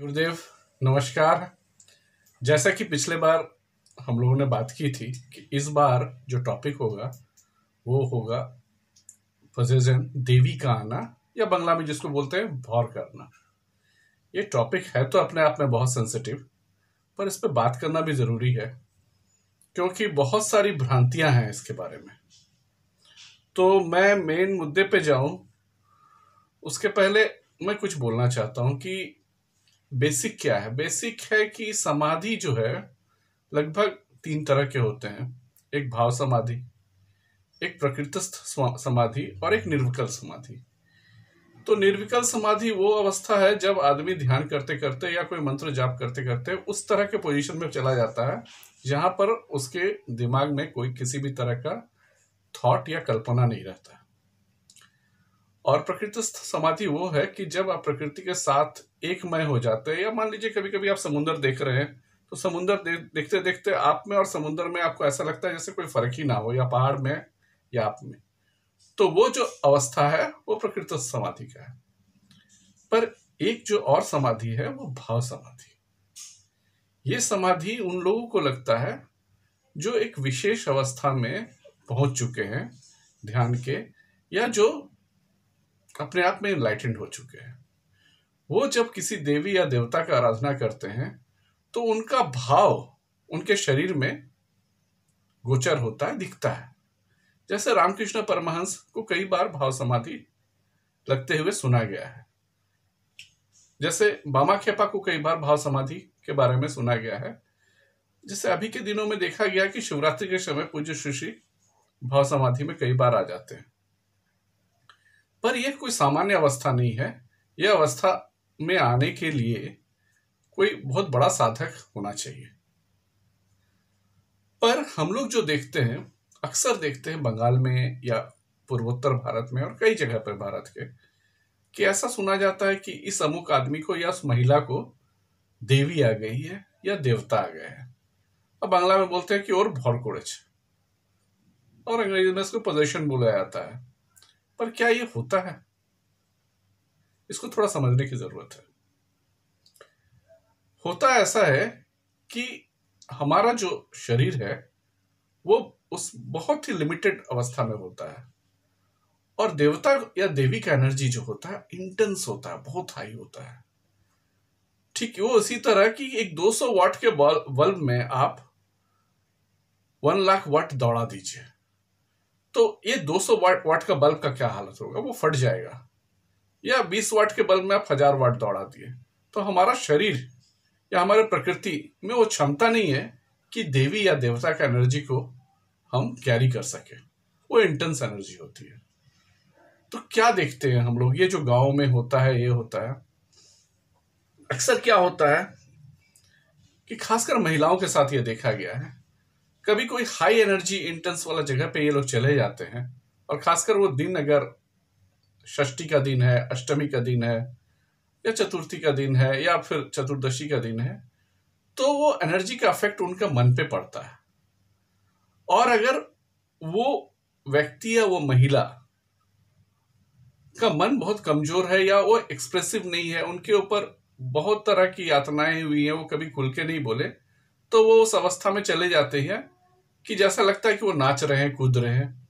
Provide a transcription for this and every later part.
गुरुदेव नमस्कार। जैसा कि पिछले बार हम लोगों ने बात की थी कि इस बार जो टॉपिक होगा वो होगा पोसेशन, देवी का आना, या बंगला में जिसको बोलते हैं भौर करना। ये टॉपिक है तो अपने आप में बहुत सेंसिटिव, पर इस पे बात करना भी जरूरी है क्योंकि बहुत सारी भ्रांतियां हैं इसके बारे में। तो मैं मेन मुद्दे पे जाऊं उसके पहले मैं कुछ बोलना चाहता हूं कि बेसिक क्या है। बेसिक है कि समाधि जो है लगभग तीन तरह के होते हैं। एक भाव समाधि, एक प्रकृतिस्थ समाधि और एक निर्विकल्प समाधि। तो निर्विकल्प समाधि वो अवस्था है जब आदमी ध्यान करते करते या कोई मंत्र जाप करते करते उस तरह के पोजीशन में चला जाता है जहां पर उसके दिमाग में कोई किसी भी तरह का थॉट या कल्पना नहीं रहता। और प्रकृतिस्थ समाधि वो है कि जब आप प्रकृति के साथ एकमय हो जाते हैं, या मान लीजिए कभी कभी आप समुद्र देख रहे हैं तो समुद्र देखते देखते आप में और समुद्र में आपको ऐसा लगता है जैसे कोई फर्क ही ना हो, या पहाड़ में या आप में। तो वो जो अवस्था है वो प्रकृतिस्थ समाधि का है। पर एक जो और समाधि है वो भाव समाधि। ये समाधि उन लोगों को लगता है जो एक विशेष अवस्था में पहुंच चुके हैं ध्यान के, या जो अपने आप में इनलाइटेंड हो चुके हैं। वो जब किसी देवी या देवता का आराधना करते हैं तो उनका भाव उनके शरीर में गोचर होता है, दिखता है। जैसे रामकृष्ण परमहंस को कई बार भाव समाधि लगते हुए सुना गया है, जैसे बामा खेपा को कई बार भाव समाधि के बारे में सुना गया है। जैसे अभी के दिनों में देखा गया कि शिवरात्रि के समय पूज्य श्री भाव समाधि में कई बार आ जाते हैं। पर यह कोई सामान्य अवस्था नहीं है। यह अवस्था में आने के लिए कोई बहुत बड़ा साधक होना चाहिए। पर हम लोग जो देखते हैं, अक्सर देखते हैं बंगाल में या पूर्वोत्तर भारत में और कई जगह पर भारत के, कि ऐसा सुना जाता है कि इस अमुक आदमी को या उस महिला को देवी आ गई है या देवता आ गए हैं। अब बांग्ला में बोलते हैं कि और भौर कोड़ेच, और अंग्रेजी में इसको पोजेशन बोला जाता है। पर क्या ये होता है? इसको थोड़ा समझने की जरूरत है। होता ऐसा है कि हमारा जो शरीर है वो उस बहुत ही लिमिटेड अवस्था में होता है, और देवता या देवी का एनर्जी जो होता है इंटेंस होता है, बहुत हाई होता है। ठीक है, वो इसी तरह की एक 200 वाट के बल्ब में आप 1 लाख वाट दौड़ा दीजिए तो ये 200 वाट का बल्ब का क्या हालत होगा? वो फट जाएगा। या 20 वाट के बल्ब में आप 1000 वाट दौड़ा दिए तो हमारा शरीर या हमारे प्रकृति में वो क्षमता नहीं है कि देवी या देवता का एनर्जी को हम कैरी कर सके। वो इंटेंस एनर्जी होती है। तो क्या देखते हैं हम लोग, ये जो गांव में होता है, ये होता है अक्सर क्या होता है कि खासकर महिलाओं के साथ ये देखा गया है। कभी कोई हाई एनर्जी इंटेंस वाला जगह पे ये लोग चले जाते हैं, और खासकर वो दिन अगर षष्ठी का दिन है, अष्टमी का दिन है, या चतुर्थी का दिन है, या फिर चतुर्दशी का दिन है, तो वो एनर्जी का इफेक्ट उनका मन पे पड़ता है। और अगर वो व्यक्ति या वो महिला का मन बहुत कमजोर है या वो एक्सप्रेसिव नहीं है, उनके ऊपर बहुत तरह की यातनाएं हुई हैं, वो कभी खुल के नहीं बोले, तो वो उस अवस्था में चले जाते हैं कि जैसा लगता है कि वो नाच रहे हैं, कूद रहे हैं,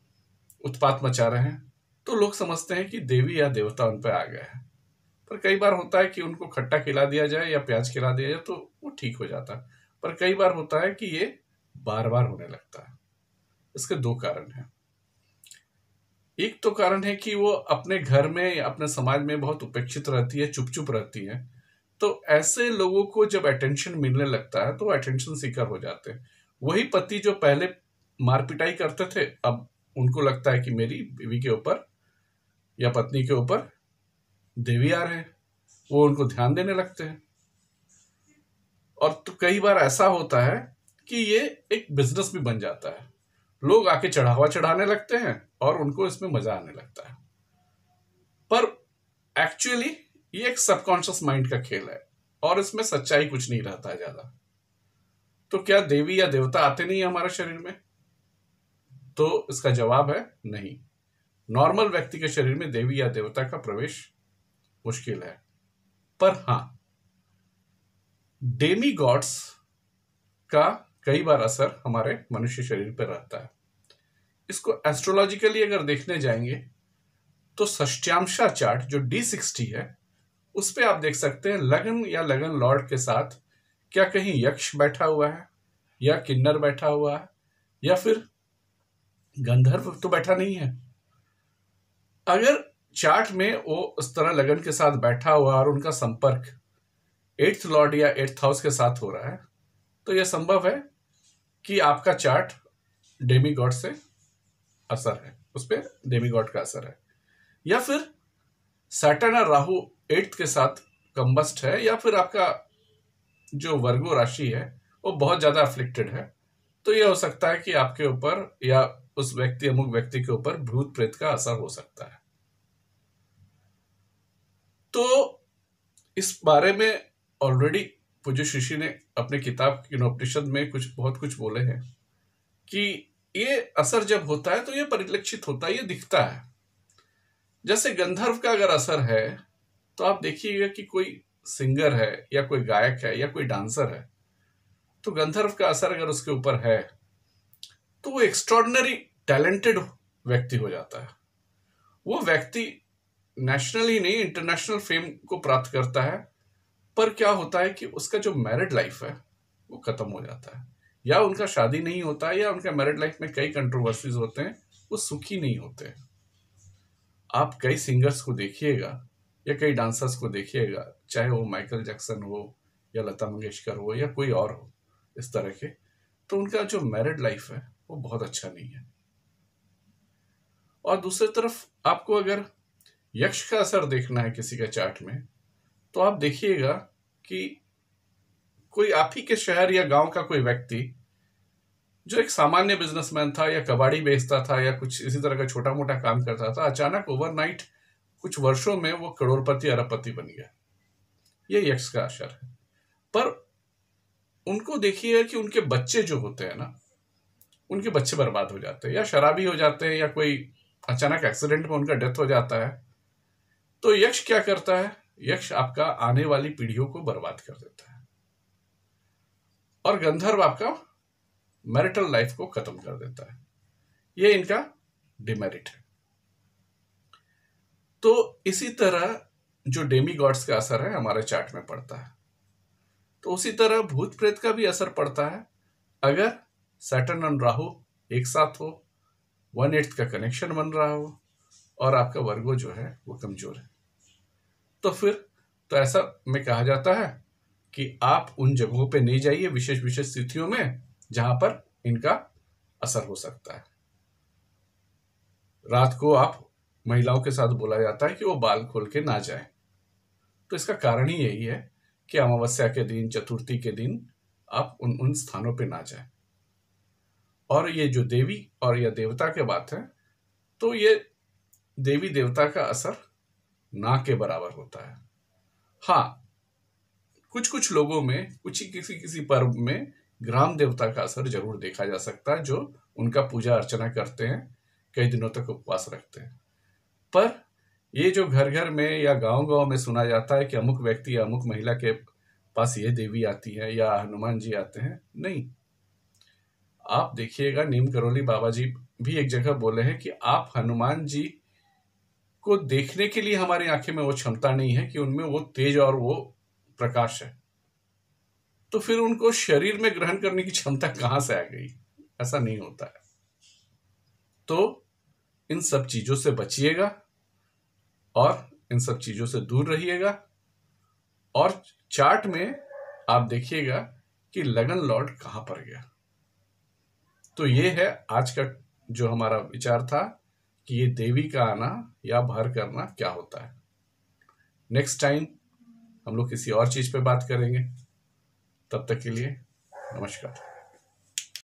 उत्पात मचा रहे हैं। तो लोग समझते हैं कि देवी या देवता उन पर आ गए हैं। पर कई बार होता है कि उनको खट्टा खिला दिया जाए या प्याज खिला दिया जाए तो वो ठीक हो जाता है। पर कई बार होता है कि ये बार बार होने लगता है। इसके दो कारण हैं। एक तो कारण है कि वो अपने घर में या अपने समाज में बहुत उपेक्षित रहती है, चुप चुप रहती है। तो ऐसे लोगों को जब अटेंशन मिलने लगता है तो वो अटेंशन सीकर हो जाते हैं। वही पति जो पहले मार पिटाई करते थे, अब उनको लगता है कि मेरी बीवी के ऊपर या पत्नी के ऊपर देवी आ रहे हैं, वो उनको ध्यान देने लगते हैं। और तो कई बार ऐसा होता है कि ये एक बिजनेस भी बन जाता है। लोग आके चढ़ावा चढ़ाने लगते हैं और उनको इसमें मजा आने लगता है। पर एक्चुअली ये एक सबकॉन्शियस माइंड का खेल है और इसमें सच्चाई कुछ नहीं रहता है ज्यादा। तो क्या देवी या देवता आते नहीं है हमारे शरीर में? तो इसका जवाब है नहीं। नॉर्मल व्यक्ति के शरीर में देवी या देवता का प्रवेश मुश्किल है। पर हाँ, डेमी गॉड्स का कई बार असर हमारे मनुष्य शरीर पर रहता है। इसको एस्ट्रोलॉजिकली अगर देखने जाएंगे तो षष्ठ्यांशा चार्ट जो D60 है उस पे आप देख सकते हैं लगन या लगन लॉर्ड के साथ क्या कहीं यक्ष बैठा हुआ है या किन्नर बैठा हुआ है या फिर गंधर्व तो बैठा नहीं है। अगर चार्ट में वो उस तरह लगन के साथ बैठा हुआ और उनका संपर्क 8th लॉर्ड या 8th हाउस के साथ हो रहा है तो यह संभव है कि आपका चार्ट डेमी गॉड से असर है, उस पर डेमी गॉड का असर है। या फिर सैटर्न और राहु 8th के साथ कंबस्ट है या फिर आपका जो वर्गो राशि है वो बहुत ज्यादा अफ्लिक्टेड है तो यह हो सकता है कि आपके ऊपर या उस व्यक्ति अमुक व्यक्ति के ऊपर भूत प्रेत का असर हो सकता है। तो इस बारे में ऑलरेडी पूज्य ऋषि ने अपने किताब उपनिषद में बहुत कुछ बोले हैं कि ये असर जब होता है तो ये परिलक्षित होता है, ये दिखता है। जैसे गंधर्व का अगर असर है तो आप देखिएगा कि कोई सिंगर है या कोई गायक है या कोई डांसर है तो गंधर्व का असर अगर उसके ऊपर है तो वो एक्स्ट्रॉर्डिनरी टैलेंटेड व्यक्ति हो जाता है। वो व्यक्ति नेशनली नहीं इंटरनेशनल फेम को प्राप्त करता है, पर क्या होता है कि उसका जो मैरिड लाइफ है वो खत्म हो जाता है या उनका शादी नहीं होता है या उनका मैरिड लाइफ में कई कंट्रोवर्सीज होते हैं, वो सुखी नहीं होते। आप कई सिंगर्स को देखिएगा या कई डांसर्स को देखिएगा, चाहे वो माइकल जैक्सन हो या लता मंगेशकर हो या कोई और हो इस तरह के, तो उनका जो मैरिड लाइफ है वो बहुत अच्छा नहीं है। और दूसरी तरफ आपको अगर यक्ष का असर देखना है किसी का चार्ट में तो आप देखिएगा कि कोई आप ही के शहर या गांव का कोई व्यक्ति जो एक सामान्य बिजनेसमैन था या कबाड़ी बेचता था या कुछ इसी तरह का छोटा मोटा काम करता था, अचानक ओवरनाइट कुछ वर्षों में वो करोड़पति अरबपति बन गया। ये यक्ष का असर है। पर उनको देखिए कि उनके बच्चे जो होते हैं ना, उनके बच्चे बर्बाद हो जाते हैं या शराबी हो जाते हैं या कोई अचानक एक्सीडेंट में उनका डेथ हो जाता है। तो यक्ष क्या करता है? यक्ष आपका आने वाली पीढ़ियों को बर्बाद कर देता है और गंधर्व आपका मैरिटल लाइफ को खत्म कर देता है। ये इनका डिमेरिट है। तो इसी तरह जो डेमी गॉड्स का असर है हमारे चार्ट में पड़ता है, तो उसी तरह भूत प्रेत का भी असर पड़ता है। अगर सैटर्न और राहु एक साथ हो, 1/8 का कनेक्शन बन रहा हो और आपका वर्गो जो है वो कमजोर है, तो फिर तो ऐसा में कहा जाता है कि आप उन जगहों पे नहीं जाइए विशेष विशेष स्थितियों में जहां पर इनका असर हो सकता है। रात को आप महिलाओं के साथ बोला जाता है कि वो बाल खोल के ना जाए, तो इसका कारण ही यही है कि अमावस्या के दिन, चतुर्थी के दिन आप उन स्थानों पे ना जाए। और ये जो देवी और या देवता के बात है, तो ये देवी देवता का असर ना के बराबर होता है। हाँ, कुछ कुछ लोगों में किसी पर्व में ग्राम देवता का असर जरूर देखा जा सकता है, जो उनका पूजा अर्चना करते हैं, कई दिनों तक उपवास रखते हैं। पर ये जो घर घर में या गांव गांव में सुना जाता है कि अमुक व्यक्ति या अमुक महिला के पास ये देवी आती है या हनुमान जी आते हैं, नहीं। आप देखिएगा, नीम करोली बाबा जी भी एक जगह बोले हैं कि आप हनुमान जी को देखने के लिए हमारी आंखें में वो क्षमता नहीं है कि उनमें वो तेज और वो प्रकाश है, तो फिर उनको शरीर में ग्रहण करने की क्षमता कहां से आ गई? ऐसा नहीं होता है। तो इन सब चीजों से बचिएगा और इन सब चीजों से दूर रहिएगा। और चार्ट में आप देखिएगा कि लगन लॉर्ड कहां पर गया। तो ये है आज का जो हमारा विचार था कि ये देवी का आना या भर करना क्या होता है। नेक्स्ट टाइम हम लोग किसी और चीज पे बात करेंगे। तब तक के लिए नमस्कार।